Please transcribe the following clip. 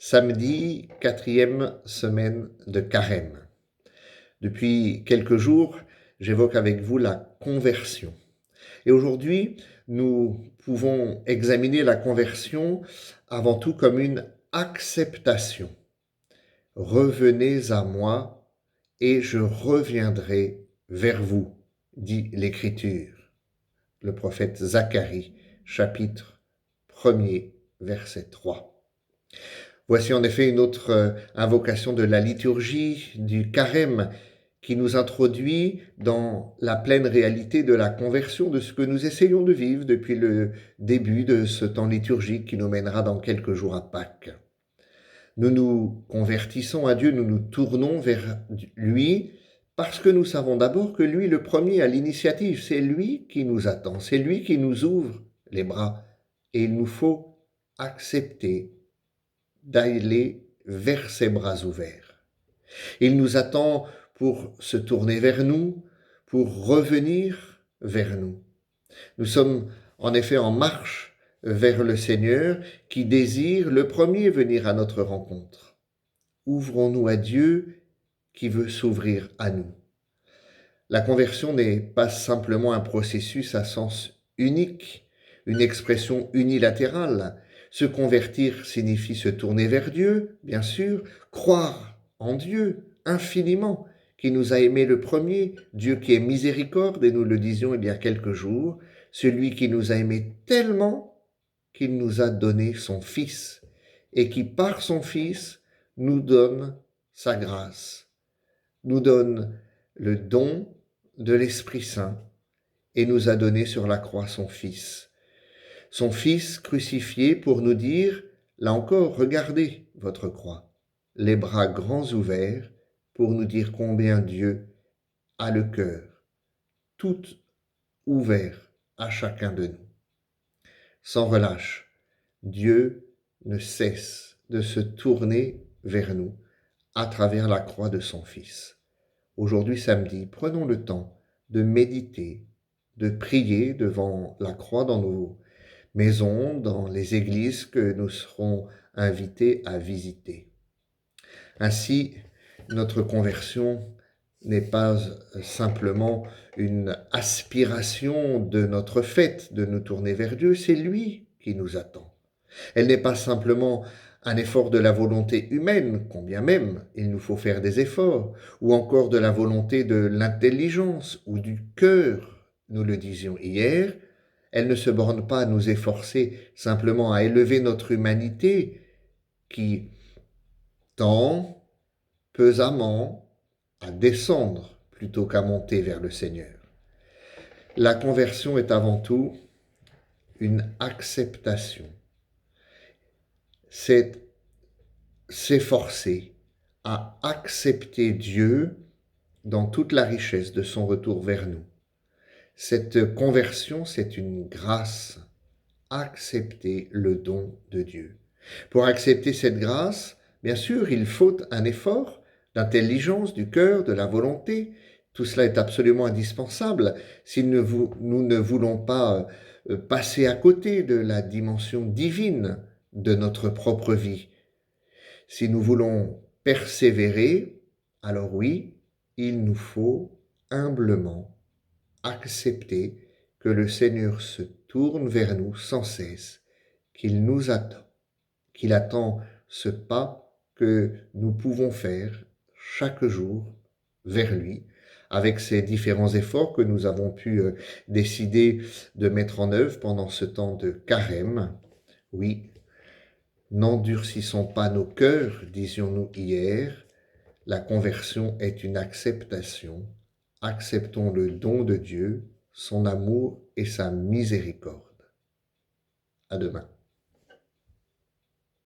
Samedi, 4e semaine de Carême. Depuis quelques jours, j'évoque avec vous la conversion. Et aujourd'hui, nous pouvons examiner la conversion avant tout comme une acceptation. Revenez à moi et je reviendrai vers vous, dit l'Écriture. Le prophète Zacharie, chapitre 1er, verset 3. Voici en effet une autre invocation de la liturgie du Carême qui nous introduit dans la pleine réalité de la conversion, de ce que nous essayons de vivre depuis le début de ce temps liturgique qui nous mènera dans quelques jours à Pâques. Nous nous convertissons à Dieu, nous nous tournons vers lui parce que nous savons d'abord que lui, le premier, a l'initiative. C'est lui qui nous attend, c'est lui qui nous ouvre les bras. Et il nous faut accepter d'aller vers ses bras ouverts. Il nous attend pour se tourner vers nous, pour revenir vers nous. Nous sommes en effet en marche vers le Seigneur qui désire le premier venir à notre rencontre. Ouvrons-nous à Dieu qui veut s'ouvrir à nous. La conversion n'est pas simplement un processus à sens unique, une expression unilatérale. Se convertir signifie se tourner vers Dieu, bien sûr, croire en Dieu infiniment, qui nous a aimés le premier, Dieu qui est miséricorde, et nous le disions il y a quelques jours, celui qui nous a aimés tellement qu'il nous a donné son Fils, et qui par son Fils nous donne sa grâce, nous donne le don de l'Esprit Saint, et nous a donné sur la croix son Fils. Son Fils crucifié pour nous dire, là encore, regardez votre croix, les bras grands ouverts pour nous dire combien Dieu a le cœur, tout ouvert à chacun de nous. Sans relâche, Dieu ne cesse de se tourner vers nous à travers la croix de son Fils. Aujourd'hui, samedi, prenons le temps de méditer, de prier devant la croix dans nos maisons, dans les églises que nous serons invités à visiter. Ainsi, notre conversion n'est pas simplement une aspiration de notre fête de nous tourner vers Dieu, c'est lui qui nous attend. Elle n'est pas simplement un effort de la volonté humaine, combien même il nous faut faire des efforts, ou encore de la volonté de l'intelligence ou du cœur, nous le disions hier. Elle ne se borne pas à nous efforcer simplement à élever notre humanité qui tend pesamment à descendre plutôt qu'à monter vers le Seigneur. La conversion est avant tout une acceptation. C'est s'efforcer à accepter Dieu dans toute la richesse de son retour vers nous. Cette conversion, c'est une grâce. Accepter le don de Dieu. Pour accepter cette grâce, bien sûr, il faut un effort d'intelligence, du cœur, de la volonté. Tout cela est absolument indispensable si nous ne voulons pas passer à côté de la dimension divine de notre propre vie. Si nous voulons persévérer, alors oui, il nous faut humblement accepter que le Seigneur se tourne vers nous sans cesse, qu'il nous attend, qu'il attend ce pas que nous pouvons faire chaque jour vers lui, avec ces différents efforts que nous avons pu décider de mettre en œuvre pendant ce temps de carême. Oui, n'endurcissons pas nos cœurs, disions-nous hier, la conversion est une acceptation. Acceptons le don de Dieu, son amour et sa miséricorde. À demain.